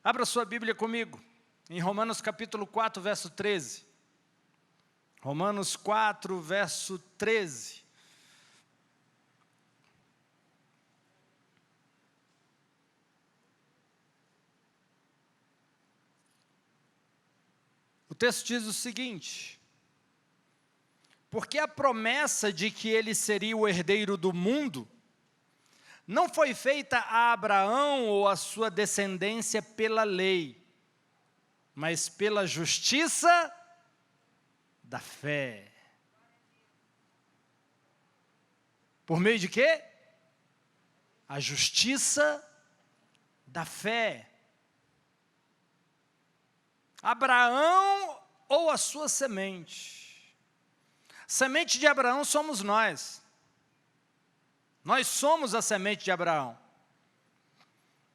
Abra sua Bíblia comigo, em Romanos capítulo 4, verso 13. Romanos 4, verso 13. O texto diz o seguinte: porque a promessa de que ele seria o herdeiro do mundo não foi feita a Abraão ou a sua descendência pela lei, mas pela justiça da fé. Por meio de quê? A justiça da fé. Abraão ou a sua semente. Semente de Abraão somos nós. Nós somos a semente de Abraão.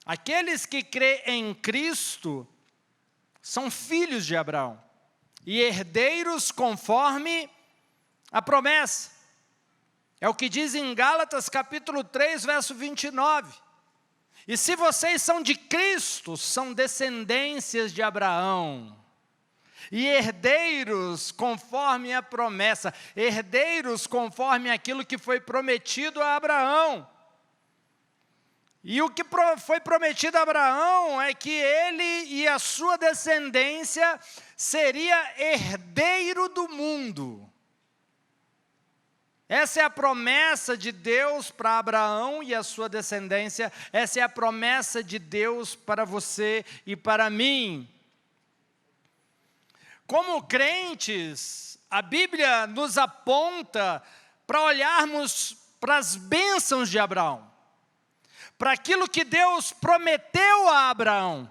Aqueles que crêem em Cristo são filhos de Abraão e herdeiros conforme a promessa. É o que diz em Gálatas capítulo 3, verso 29. E se vocês são de Cristo, são descendências de Abraão e herdeiros conforme a promessa, herdeiros conforme aquilo que foi prometido a Abraão. E o que foi prometido a Abraão é que ele e a sua descendência seria herdeiro do mundo. Essa é a promessa de Deus para Abraão e a sua descendência. Essa é a promessa de Deus para você e para mim. Como crentes, a Bíblia nos aponta para olharmos para as bênçãos de Abraão, para aquilo que Deus prometeu a Abraão.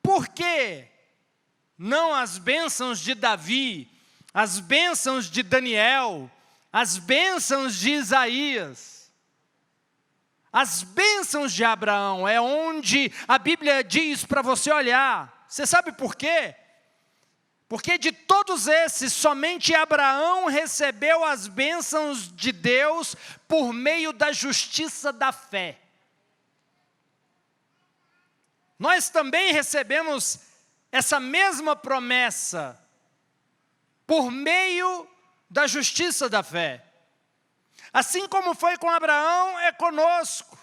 Por quê? Não as bênçãos de Davi, as bênçãos de Daniel, as bênçãos de Isaías. As bênçãos de Abraão é onde a Bíblia diz para você olhar. Você sabe por quê? Porque de todos esses, somente Abraão recebeu as bênçãos de Deus por meio da justiça da fé. Nós também recebemos essa mesma promessa por meio da justiça da fé. Assim como foi com Abraão, é conosco.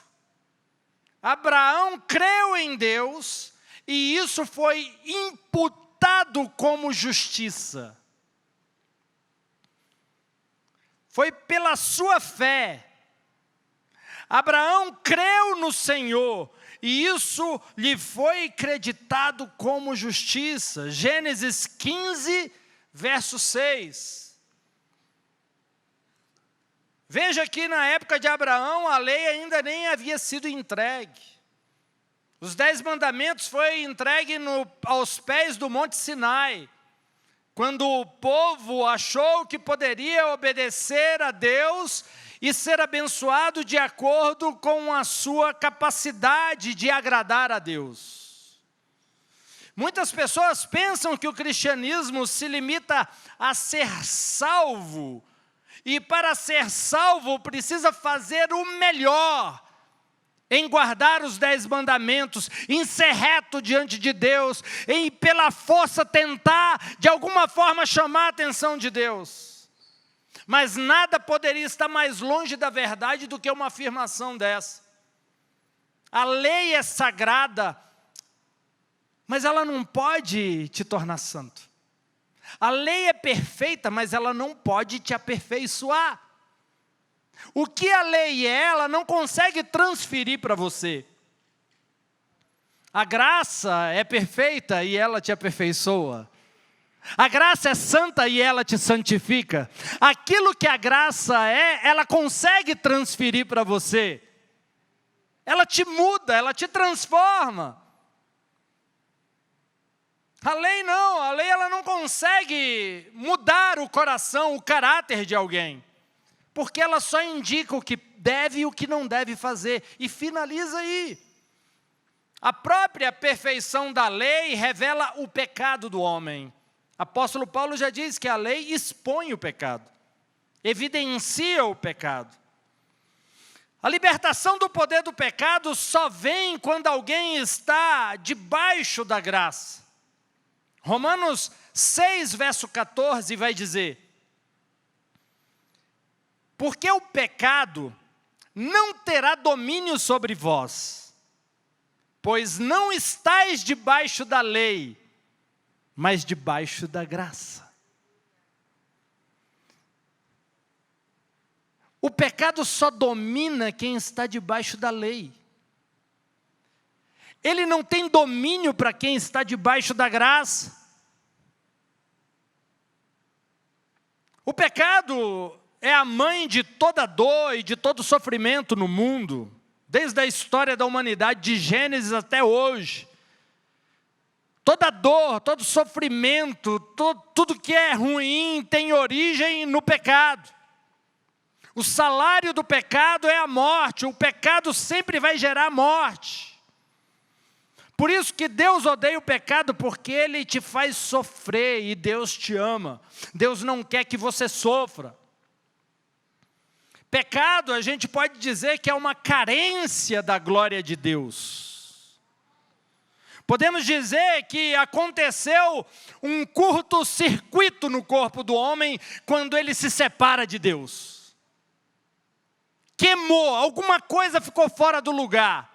Abraão creu em Deus e isso foi imputado como justiça. Foi pela sua fé. Abraão creu no Senhor e isso lhe foi creditado como justiça. Gênesis 15, verso 6. Veja que na época de Abraão a lei ainda nem havia sido entregue. Os 10 mandamentos foi entregue aos pés do Monte Sinai, quando o povo achou que poderia obedecer a Deus e ser abençoado de acordo com a sua capacidade de agradar a Deus. Muitas pessoas pensam que o cristianismo se limita a ser salvo, e para ser salvo precisa fazer o melhor em guardar os 10 mandamentos, em ser reto diante de Deus, em pela força tentar de alguma forma chamar a atenção de Deus. Mas nada poderia estar mais longe da verdade do que uma afirmação dessa. A lei é sagrada, mas ela não pode te tornar santo. A lei é perfeita, mas ela não pode te aperfeiçoar. O que a lei é, ela não consegue transferir para você. A graça é perfeita e ela te aperfeiçoa. A graça é santa e ela te santifica. Aquilo que a graça é, ela consegue transferir para você. Ela te muda, ela te transforma. A lei não, a lei ela não consegue mudar o coração, o caráter de alguém. Porque ela só indica o que deve e o que não deve fazer. E finaliza aí. A própria perfeição da lei revela o pecado do homem. Apóstolo Paulo já diz que a lei expõe o pecado. Evidencia o pecado. A libertação do poder do pecado só vem quando alguém está debaixo da graça. Romanos 6, verso 14 vai dizer: porque o pecado não terá domínio sobre vós, pois não estáis debaixo da lei, mas debaixo da graça. O pecado só domina quem está debaixo da lei. Ele não tem domínio para quem está debaixo da graça. O pecado é a mãe de toda dor e de todo sofrimento no mundo, desde a história da humanidade, de Gênesis até hoje. Toda dor, todo sofrimento, tudo que é ruim tem origem no pecado. O salário do pecado é a morte, o pecado sempre vai gerar morte. Por isso que Deus odeia o pecado, porque ele te faz sofrer e Deus te ama. Deus não quer que você sofra. Pecado, a gente pode dizer que é uma carência da glória de Deus. Podemos dizer que aconteceu um curto-circuito no corpo do homem quando ele se separa de Deus. Queimou, alguma coisa ficou fora do lugar.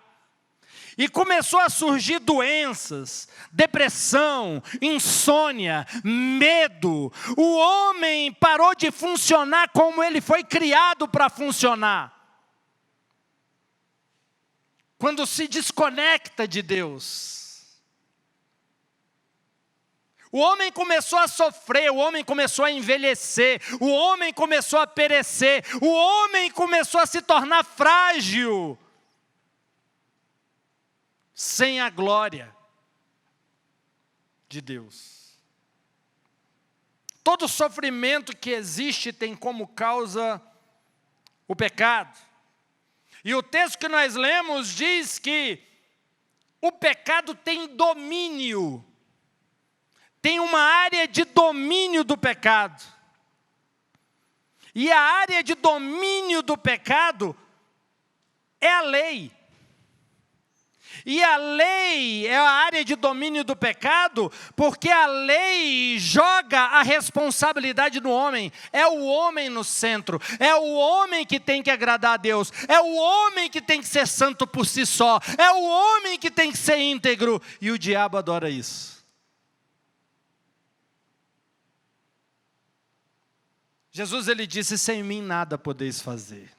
E começou a surgir doenças, depressão, insônia, medo. O homem parou de funcionar como ele foi criado para funcionar. Quando se desconecta de Deus. O homem começou a sofrer, o homem começou a envelhecer, o homem começou a perecer, o homem começou a se tornar frágil. Sem a glória de Deus. Todo sofrimento que existe tem como causa o pecado. E o texto que nós lemos diz que o pecado tem domínio. Tem uma área de domínio do pecado. E a área de domínio do pecado é a lei. E a lei é a área de domínio do pecado, porque a lei joga a responsabilidade no homem. É o homem no centro, é o homem que tem que agradar a Deus, é o homem que tem que ser santo por si só, é o homem que tem que ser íntegro, e o diabo adora isso. Jesus, ele disse: sem mim nada podeis fazer.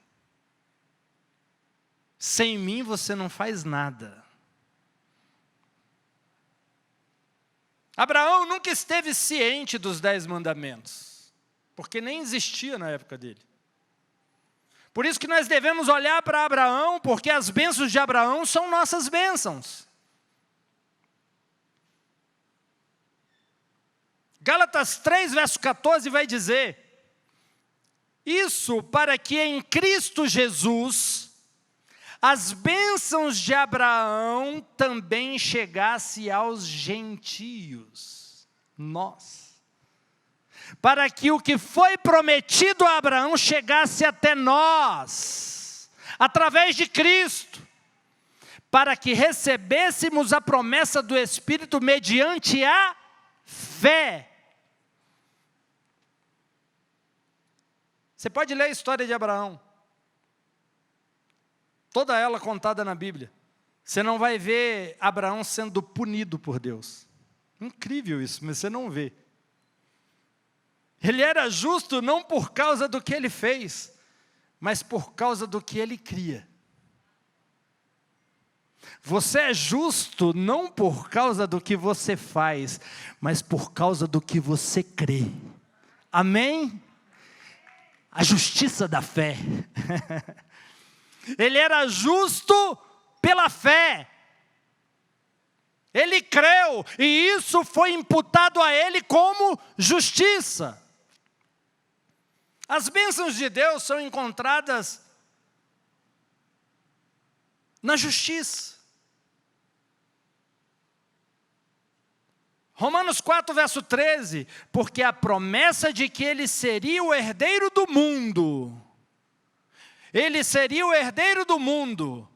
Sem mim você não faz nada. Abraão nunca esteve ciente dos 10 mandamentos, porque nem existia na época dele. Por isso que nós devemos olhar para Abraão, porque as bênçãos de Abraão são nossas bênçãos. Gálatas 3, verso 14 vai dizer: isso para que em Cristo Jesus as bênçãos de Abraão também chegassem aos gentios, nós. Para que o que foi prometido a Abraão chegasse até nós, através de Cristo. Para que recebêssemos a promessa do Espírito mediante a fé. Você pode ler a história de Abraão. Toda ela contada na Bíblia. Você não vai ver Abraão sendo punido por Deus. Incrível isso, mas você não vê. Ele era justo não por causa do que ele fez, mas por causa do que ele cria. Você é justo não por causa do que você faz, mas por causa do que você crê. Amém? A justiça da fé. Ele era justo pela fé. Ele creu e isso foi imputado a ele como justiça. As bênçãos de Deus são encontradas na justiça. Romanos 4, verso 13, porque a promessa de que ele seria o herdeiro do mundo, ele seria o herdeiro do mundo.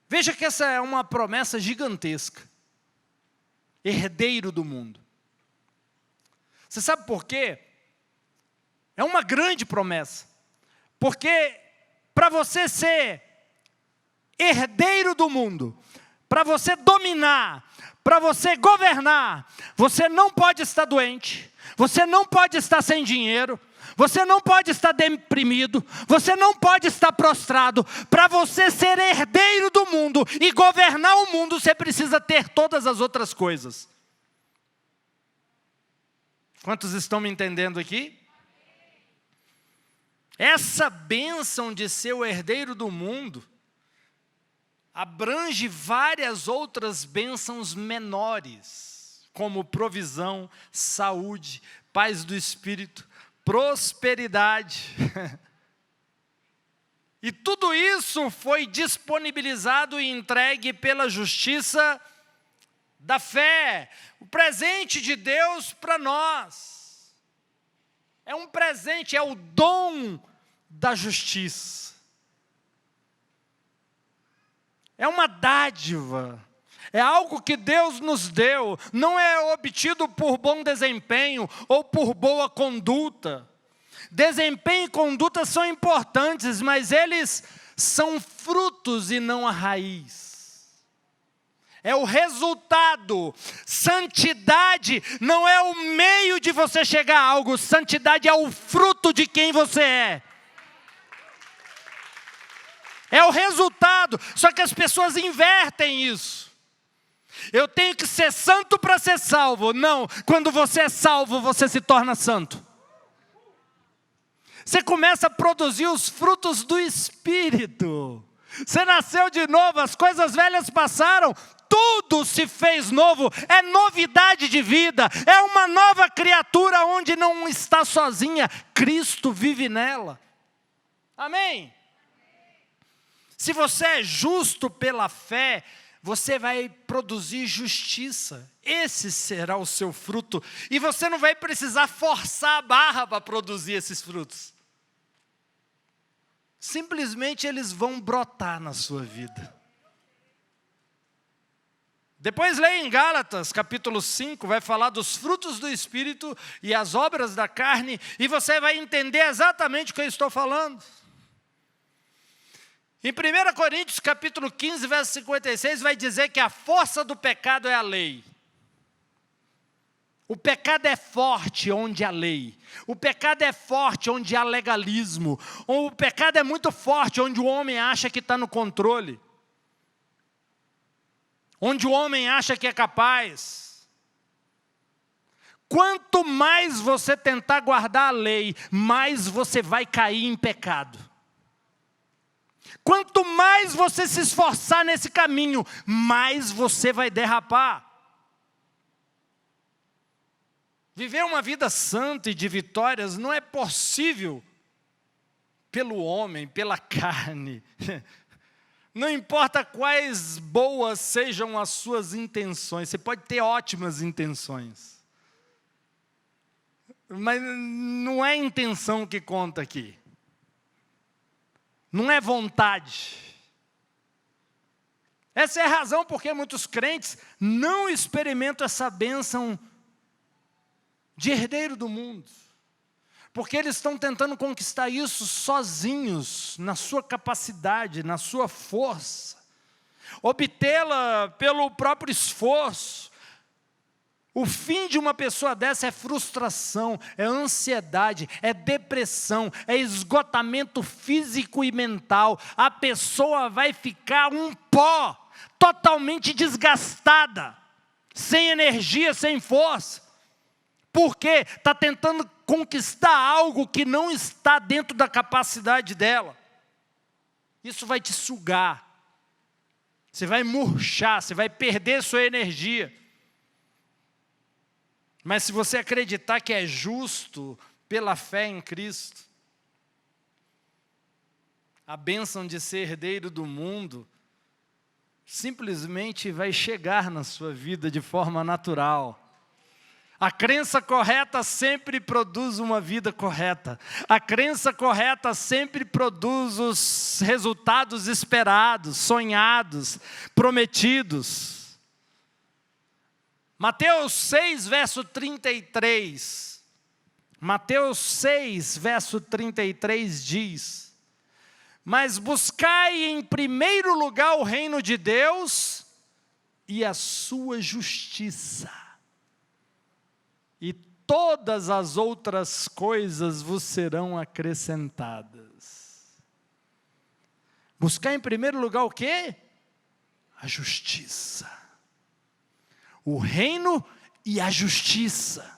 Veja que essa é uma promessa gigantesca. Herdeiro do mundo. Você sabe por quê? É uma grande promessa. Porque para você ser herdeiro do mundo, para você dominar, para você governar, você não pode estar doente, você não pode estar sem dinheiro, você não pode estar deprimido, você não pode estar prostrado. Para você ser herdeiro do mundo e governar o mundo, você precisa ter todas as outras coisas. Quantos estão me entendendo aqui? Essa bênção de ser o herdeiro do mundo abrange várias outras bênçãos menores, como provisão, saúde, paz do espírito, prosperidade. E tudo isso foi disponibilizado e entregue pela justiça da fé, o presente de Deus para nós. É um presente, é o dom da justiça. É uma dádiva. É algo que Deus nos deu, não é obtido por bom desempenho ou por boa conduta. Desempenho e conduta são importantes, mas eles são frutos e não a raiz. É o resultado. Santidade não é o meio de você chegar a algo, santidade é o fruto de quem você é. É o resultado, só que as pessoas invertem isso. Eu tenho que ser santo para ser salvo. Não, quando você é salvo, você se torna santo. Você começa a produzir os frutos do Espírito. Você nasceu de novo, as coisas velhas passaram, tudo se fez novo, é novidade de vida, é uma nova criatura onde não está sozinha, Cristo vive nela. Amém? Se você é justo pela fé, você vai produzir justiça. Esse será o seu fruto. E você não vai precisar forçar a barra para produzir esses frutos. Simplesmente eles vão brotar na sua vida. Depois leia em Gálatas, capítulo 5, vai falar dos frutos do Espírito e as obras da carne, e você vai entender exatamente o que eu estou falando. Em 1 Coríntios, capítulo 15, verso 56, vai dizer que a força do pecado é a lei. O pecado é forte onde há lei. O pecado é forte onde há legalismo. O pecado é muito forte onde o homem acha que está no controle. Onde o homem acha que é capaz. Quanto mais você tentar guardar a lei, mais você vai cair em pecado. Quanto mais você se esforçar nesse caminho, mais você vai derrapar. Viver uma vida santa e de vitórias não é possível pelo homem, pela carne. Não importa quais boas sejam as suas intenções, você pode ter ótimas intenções. Mas não é intenção que conta aqui. Não é vontade. Essa é a razão porque muitos crentes não experimentam essa bênção de herdeiro do mundo. Porque eles estão tentando conquistar isso sozinhos, na sua capacidade, na sua força. Obtê-la pelo próprio esforço. O fim de uma pessoa dessa é frustração, é ansiedade, é depressão, é esgotamento físico e mental. A pessoa vai ficar um pó, totalmente desgastada, sem energia, sem força. Por quê? Está tentando conquistar algo que não está dentro da capacidade dela. Isso vai te sugar. Você vai murchar, você vai perder sua energia. Mas se você acreditar que é justo pela fé em Cristo, a bênção de ser herdeiro do mundo simplesmente vai chegar na sua vida de forma natural. A crença correta sempre produz uma vida correta. A crença correta sempre produz os resultados esperados, sonhados, prometidos. Mateus 6, verso 33. Mateus 6, verso 33 diz: mas buscai em primeiro lugar o reino de Deus e a sua justiça, e todas as outras coisas vos serão acrescentadas. Buscar em primeiro lugar o quê? A justiça. O reino e a justiça.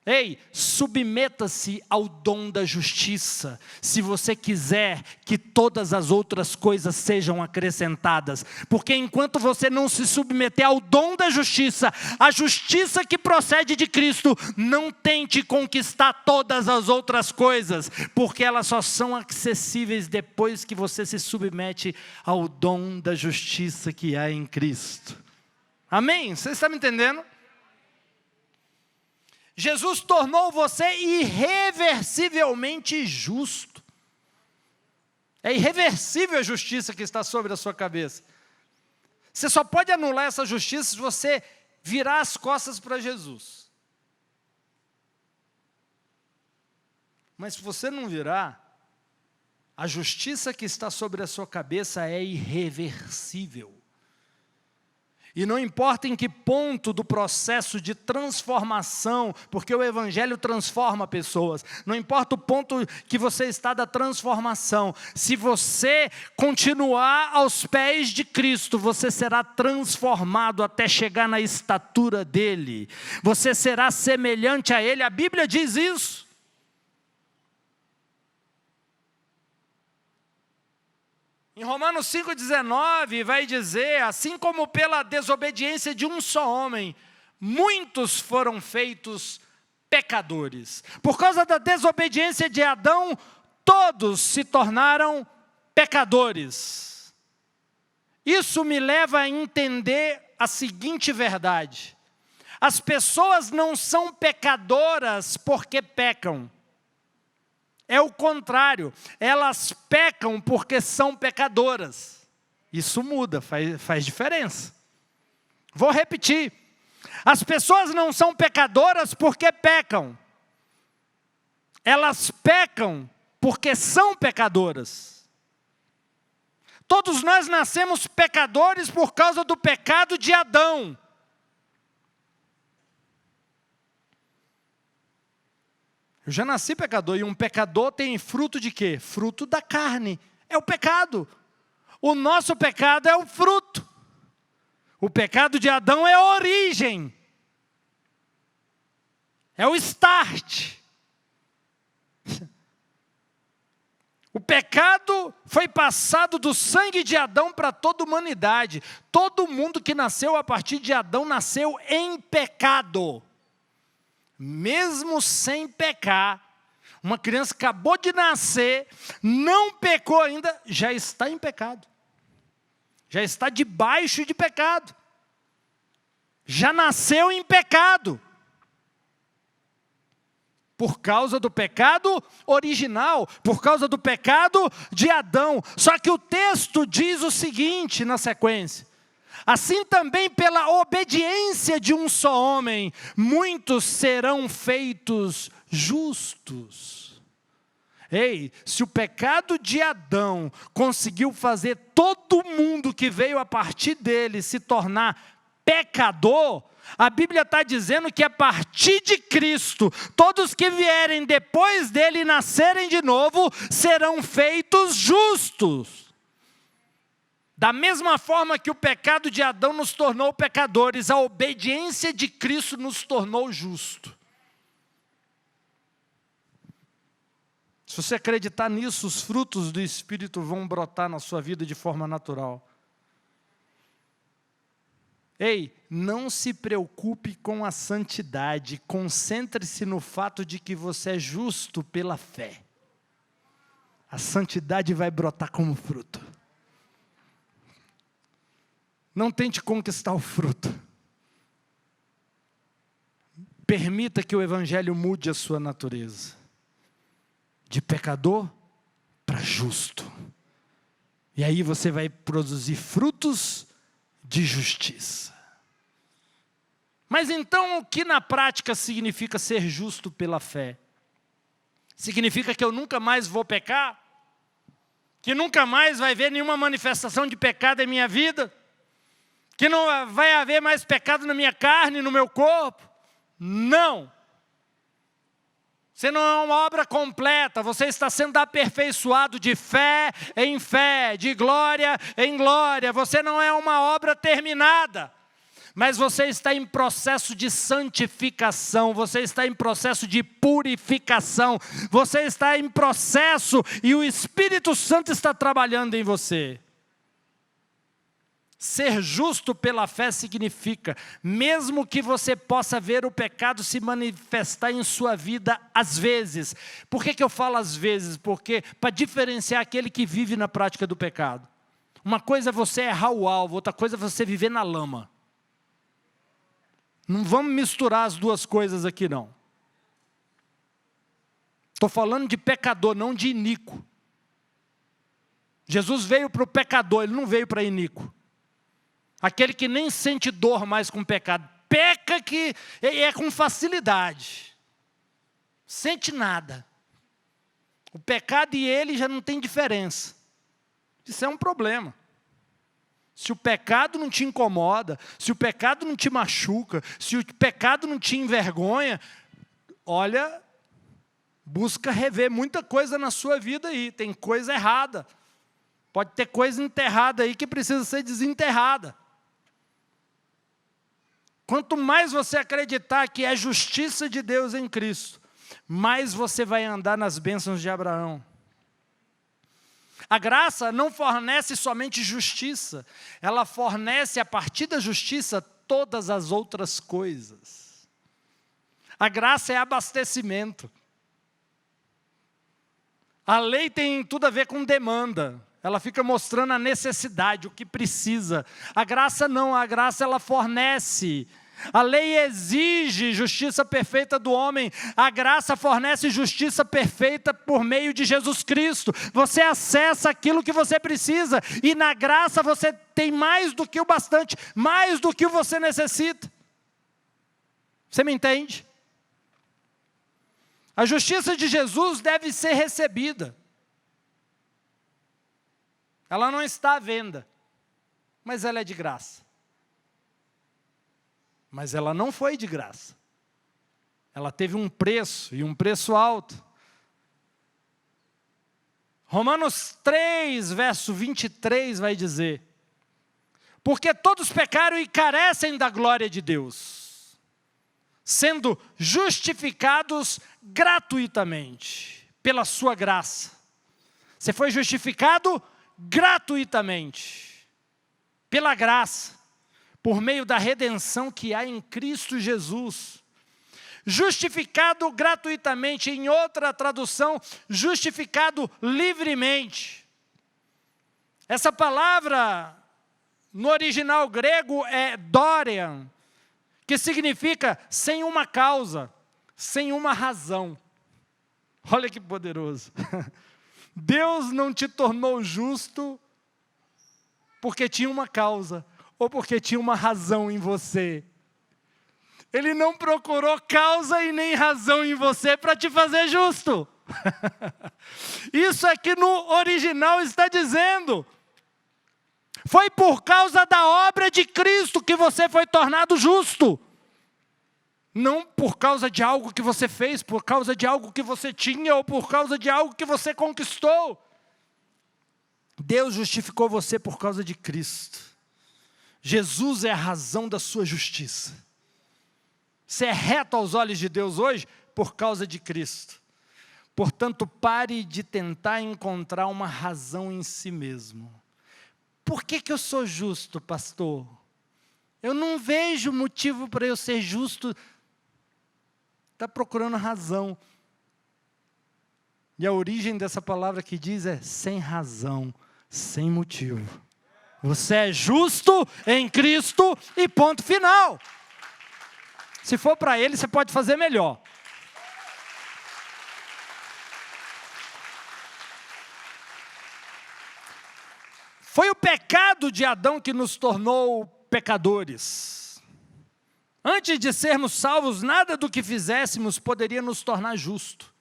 Ei, submeta-se ao dom da justiça, se você quiser que todas as outras coisas sejam acrescentadas. Porque enquanto você não se submeter ao dom da justiça, a justiça que procede de Cristo, não tente conquistar todas as outras coisas, porque elas só são acessíveis depois que você se submete ao dom da justiça que há em Cristo. Amém? Você está me entendendo? Jesus tornou você irreversivelmente justo. É irreversível a justiça que está sobre a sua cabeça. Você só pode anular essa justiça se você virar as costas para Jesus. Mas se você não virar, a justiça que está sobre a sua cabeça é irreversível. E não importa em que ponto do processo de transformação, porque o Evangelho transforma pessoas, não importa o ponto que você está da transformação, se você continuar aos pés de Cristo, você será transformado até chegar na estatura dEle, você será semelhante a Ele, a Bíblia diz isso. Em Romanos 5,19 vai dizer: assim como pela desobediência de um só homem, muitos foram feitos pecadores. Por causa da desobediência de Adão, todos se tornaram pecadores. Isso me leva a entender a seguinte verdade: as pessoas não são pecadoras porque pecam. É o contrário, elas pecam porque são pecadoras. Isso muda, faz diferença. Vou repetir. As pessoas não são pecadoras porque pecam. Elas pecam porque são pecadoras. Todos nós nascemos pecadores por causa do pecado de Adão. Eu já nasci pecador, e um pecador tem fruto de quê? Fruto da carne. É o pecado. O nosso pecado é o fruto. O pecado de Adão é a origem. É o start. O pecado foi passado do sangue de Adão para toda a humanidade. Todo mundo que nasceu a partir de Adão nasceu em pecado. Mesmo sem pecar, uma criança acabou de nascer, não pecou ainda, já está em pecado. Já está debaixo de pecado. Já nasceu em pecado. Por causa do pecado original, por causa do pecado de Adão. Só que o texto diz o seguinte na sequência: assim também pela obediência de um só homem, muitos serão feitos justos. Ei, se o pecado de Adão conseguiu fazer todo mundo que veio a partir dele se tornar pecador, a Bíblia está dizendo que a partir de Cristo, todos que vierem depois dele e nascerem de novo, serão feitos justos. Da mesma forma que o pecado de Adão nos tornou pecadores, a obediência de Cristo nos tornou justos. Se você acreditar nisso, os frutos do Espírito vão brotar na sua vida de forma natural. Ei, não se preocupe com a santidade, concentre-se no fato de que você é justo pela fé. A santidade vai brotar como fruto. Não tente conquistar o fruto. Permita que o Evangelho mude a sua natureza. De pecador para justo. E aí você vai produzir frutos de justiça. Mas então o que na prática significa ser justo pela fé? Significa que eu nunca mais vou pecar? Que nunca mais vai haver nenhuma manifestação de pecado em minha vida? Que não vai haver mais pecado na minha carne, no meu corpo? Não. Você não é uma obra completa, você está sendo aperfeiçoado de fé em fé, de glória em glória. Você não é uma obra terminada, mas você está em processo de santificação, você está em processo de purificação, você está em processo e o Espírito Santo está trabalhando em você. Ser justo pela fé significa, mesmo que você possa ver o pecado se manifestar em sua vida às vezes. Por que eu falo às vezes? Porque para diferenciar aquele que vive na prática do pecado. Uma coisa é você errar o alvo, outra coisa é você viver na lama. Não vamos misturar as duas coisas aqui não. Estou falando de pecador, não de iníquo. Jesus veio para o pecador, Ele não veio para iníquo. Aquele que nem sente dor mais com o pecado. Peca que é com facilidade. Sente nada. O pecado e ele já não tem diferença. Isso é um problema. Se o pecado não te incomoda, se o pecado não te machuca, se o pecado não te envergonha, olha, busca rever muita coisa na sua vida aí. Tem coisa errada. Pode ter coisa enterrada aí que precisa ser desenterrada. Quanto mais você acreditar que é justiça de Deus em Cristo, mais você vai andar nas bênçãos de Abraão. A graça não fornece somente justiça, ela fornece a partir da justiça todas as outras coisas. A graça é abastecimento. A lei tem tudo a ver com demanda. Ela fica mostrando a necessidade, o que precisa. A graça não, a graça ela fornece. A lei exige justiça perfeita do homem. A graça fornece justiça perfeita por meio de Jesus Cristo. Você acessa aquilo que você precisa. E na graça você tem mais do que o bastante, mais do que você necessita. Você me entende? A justiça de Jesus deve ser recebida. Ela não está à venda, mas ela é de graça. Mas ela não foi de graça. Ela teve um preço, e um preço alto. Romanos 3, verso 23 vai dizer: porque todos pecaram e carecem da glória de Deus, sendo justificados gratuitamente, pela sua graça. Você foi justificado gratuitamente, pela graça, por meio da redenção que há em Cristo Jesus. Justificado gratuitamente, em outra tradução, justificado livremente. Essa palavra, no original grego, é dorian, que significa sem uma causa, sem uma razão. Olha que poderoso. Deus não te tornou justo porque tinha uma causa, ou porque tinha uma razão em você. Ele não procurou causa e nem razão em você para te fazer justo. Isso é que no original está dizendo. Foi por causa da obra de Cristo que você foi tornado justo. Não por causa de algo que você fez, por causa de algo que você tinha, ou por causa de algo que você conquistou. Deus justificou você por causa de Cristo. Jesus é a razão da sua justiça. Você é reto aos olhos de Deus hoje por causa de Cristo. Portanto, pare de tentar encontrar uma razão em si mesmo. Por que eu sou justo, pastor? Eu não vejo motivo para eu ser justo. Está procurando razão. E a origem dessa palavra que diz é sem razão, sem motivo. Você é justo em Cristo e ponto final. Se for para Ele, você pode fazer melhor. Foi o pecado de Adão que nos tornou pecadores. Antes de sermos salvos, nada do que fizéssemos poderia nos tornar justos.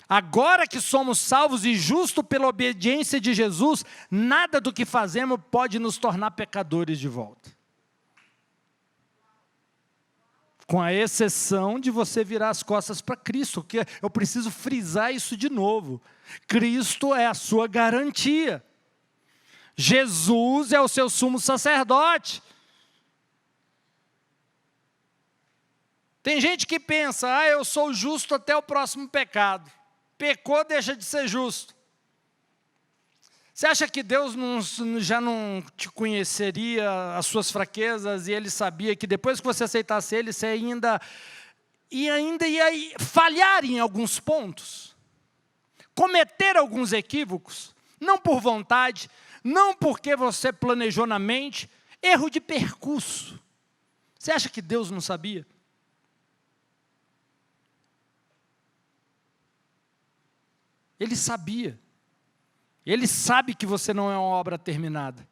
Agora que somos salvos e justos pela obediência de Jesus, nada do que fazemos pode nos tornar pecadores de volta. Com a exceção de você virar as costas para Cristo, que eu preciso frisar isso de novo. Cristo é a sua garantia. Jesus é o seu sumo sacerdote. Tem gente que pensa, eu sou justo até o próximo pecado. Pecou, deixa de ser justo. Você acha que Deus já não te conheceria as suas fraquezas e Ele sabia que depois que você aceitasse Ele, você ainda ia falhar em alguns pontos? Cometer alguns equívocos? Não por vontade, não porque você planejou na mente, erro de percurso. Você acha que Deus não sabia? Ele sabia. Ele sabe que você não é uma obra terminada.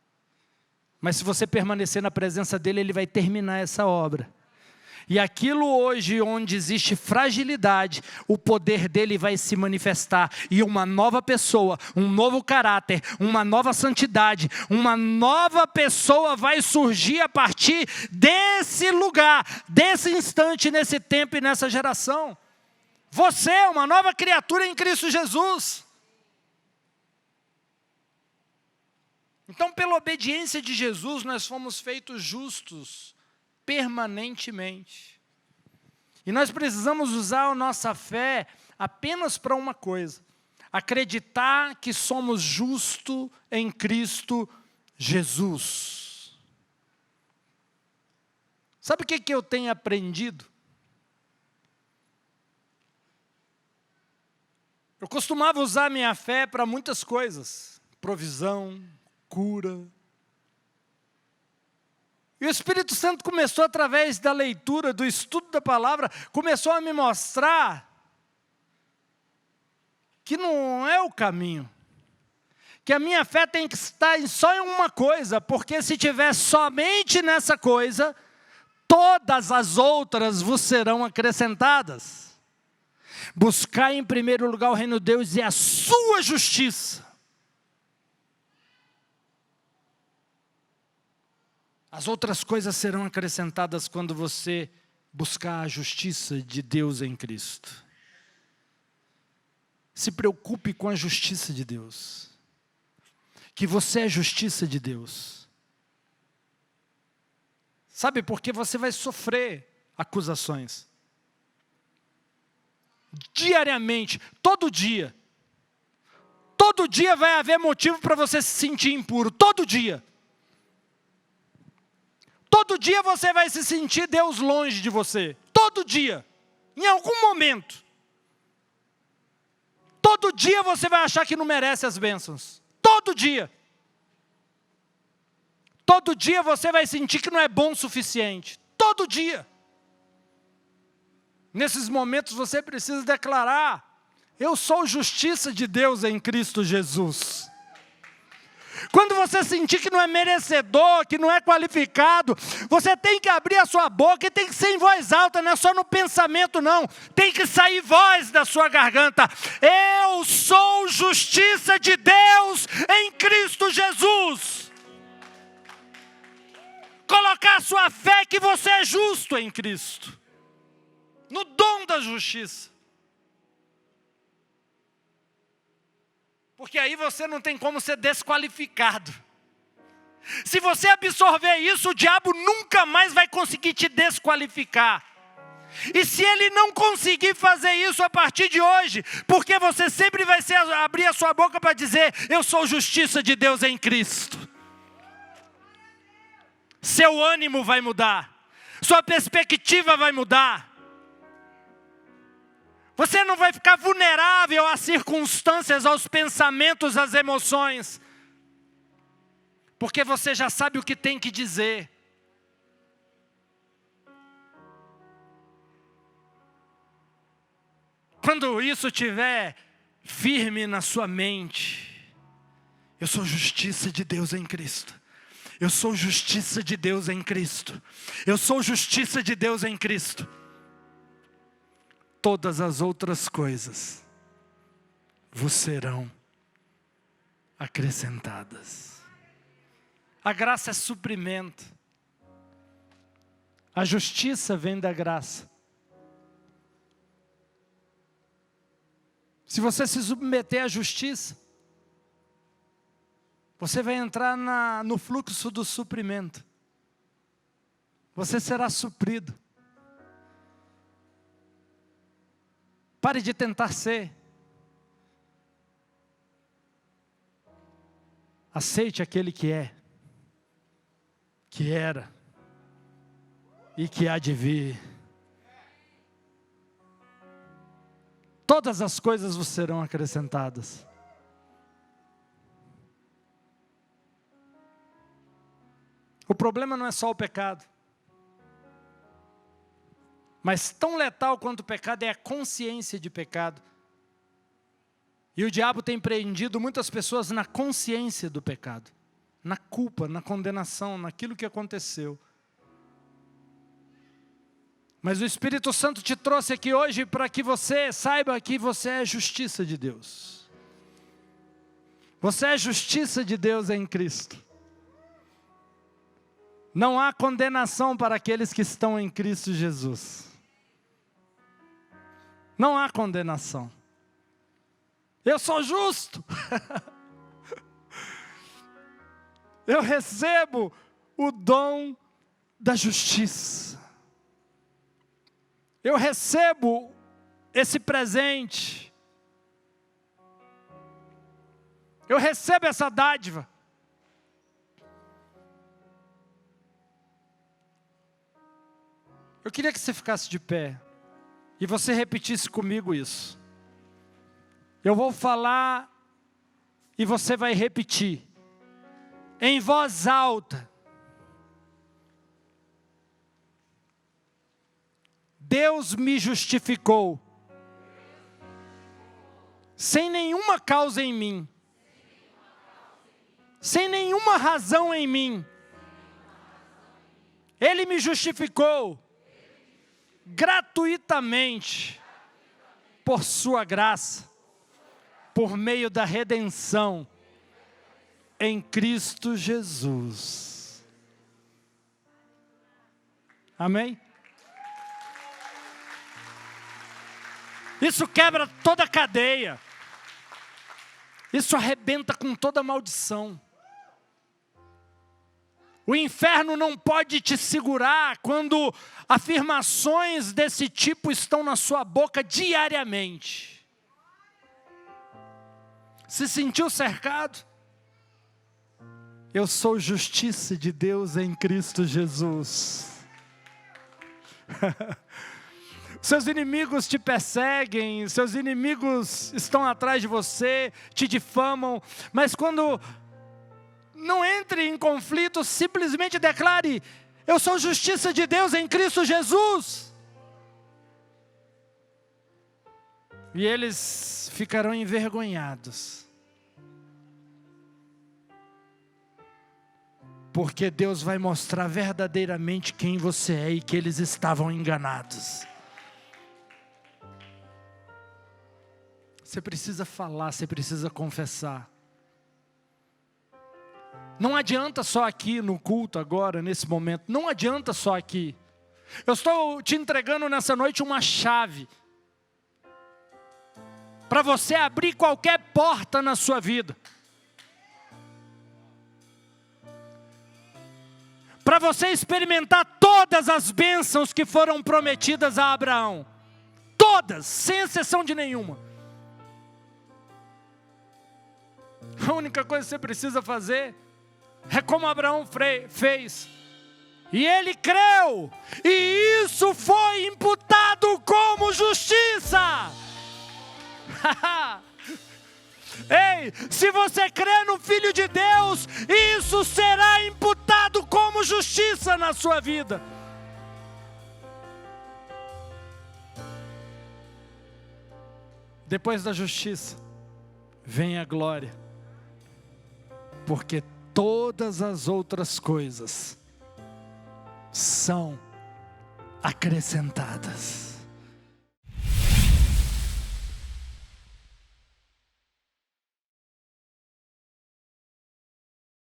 Mas se você permanecer na presença dEle, Ele vai terminar essa obra. E aquilo hoje onde existe fragilidade, o poder dEle vai se manifestar. E uma nova pessoa, um novo caráter, uma nova santidade, uma nova pessoa vai surgir a partir desse lugar, desse instante, nesse tempo e nessa geração. Você é uma nova criatura em Cristo Jesus. Então, pela obediência de Jesus, nós fomos feitos justos permanentemente. E nós precisamos usar a nossa fé apenas para uma coisa: acreditar que somos justos em Cristo Jesus. Sabe o que eu tenho aprendido? Eu costumava usar minha fé para muitas coisas, provisão, cura. E o Espírito Santo começou, através da leitura, do estudo da palavra, começou a me mostrar que não é o caminho. Que a minha fé tem que estar só em uma coisa, porque se tiver somente nessa coisa, todas as outras vos serão acrescentadas. Buscar em primeiro lugar o reino de Deus e a sua justiça. As outras coisas serão acrescentadas quando você buscar a justiça de Deus em Cristo. Se preocupe com a justiça de Deus. Que você é justiça de Deus. Sabe por que você vai sofrer acusações? Diariamente, todo dia. Todo dia vai haver motivo para você se sentir impuro, todo dia. Todo dia você vai se sentir Deus longe de você, todo dia, em algum momento. Todo dia você vai achar que não merece as bênçãos, todo dia. Todo dia você vai sentir que não é bom o suficiente, todo dia. Nesses momentos você precisa declarar: eu sou justiça de Deus em Cristo Jesus. Quando você sentir que não é merecedor, que não é qualificado, você tem que abrir a sua boca e tem que ser em voz alta, não é só no pensamento não. Tem que sair voz da sua garganta: eu sou justiça de Deus em Cristo Jesus. Colocar a sua fé que você é justo em Cristo. No dom da justiça. Porque aí você não tem como ser desqualificado. Se você absorver isso, o diabo nunca mais vai conseguir te desqualificar. E se ele não conseguir fazer isso a partir de hoje, porque você sempre vai abrir a sua boca para dizer: eu sou justiça de Deus em Cristo. Seu ânimo vai mudar. Sua perspectiva vai mudar. Você não vai ficar vulnerável às circunstâncias, aos pensamentos, às emoções. Porque você já sabe o que tem que dizer. Quando isso estiver firme na sua mente, eu sou justiça de Deus em Cristo. Eu sou justiça de Deus em Cristo. Eu sou justiça de Deus em Cristo. Todas as outras coisas vos serão acrescentadas. A graça é suprimento. A justiça vem da graça. Se você se submeter à justiça, você vai entrar no fluxo do suprimento. Você será suprido. Pare de tentar ser. Aceite aquele que é, que era e que há de vir. Todas as coisas vos serão acrescentadas. O problema não é só o pecado. Mas tão letal quanto o pecado é a consciência de pecado. E o diabo tem prendido muitas pessoas na consciência do pecado. Na culpa, na condenação, naquilo que aconteceu. Mas o Espírito Santo te trouxe aqui hoje para que você saiba que você é justiça de Deus. Você é justiça de Deus em Cristo. Não há condenação para aqueles que estão em Cristo Jesus. Não há condenação. Eu sou justo. Eu recebo o dom da justiça. Eu recebo esse presente. Eu recebo essa dádiva. Eu queria que você ficasse de pé e você repetisse comigo isso. Eu vou falar e você vai repetir em voz alta. Deus me justificou sem nenhuma causa em mim, sem nenhuma razão em mim. Ele me justificou gratuitamente por sua graça, por meio da redenção em Cristo Jesus. Amém? Isso quebra toda a cadeia. Isso arrebenta com toda a maldição. O inferno não pode te segurar quando afirmações desse tipo estão na sua boca diariamente. Se sentiu cercado? Eu sou justiça de Deus em Cristo Jesus. Seus inimigos te perseguem, seus inimigos estão atrás de você, te difamam, mas quando não entre em conflito, simplesmente declare: eu sou justiça de Deus em Cristo Jesus. E eles ficarão envergonhados. Porque Deus vai mostrar verdadeiramente quem você é e que eles estavam enganados. Você precisa falar, você precisa confessar. Não adianta só aqui no culto agora, nesse momento. Não adianta só aqui. Eu estou te entregando nessa noite uma chave. Para você abrir qualquer porta na sua vida. Para você experimentar todas as bênçãos que foram prometidas a Abraão. Todas, sem exceção de nenhuma. A única coisa que você precisa fazer é como Abraão fez. E ele creu, e isso foi imputado como justiça. Ei, se você crê no Filho de Deus, isso será imputado como justiça na sua vida. Depois da justiça, vem a glória. Porque todas as outras coisas são acrescentadas.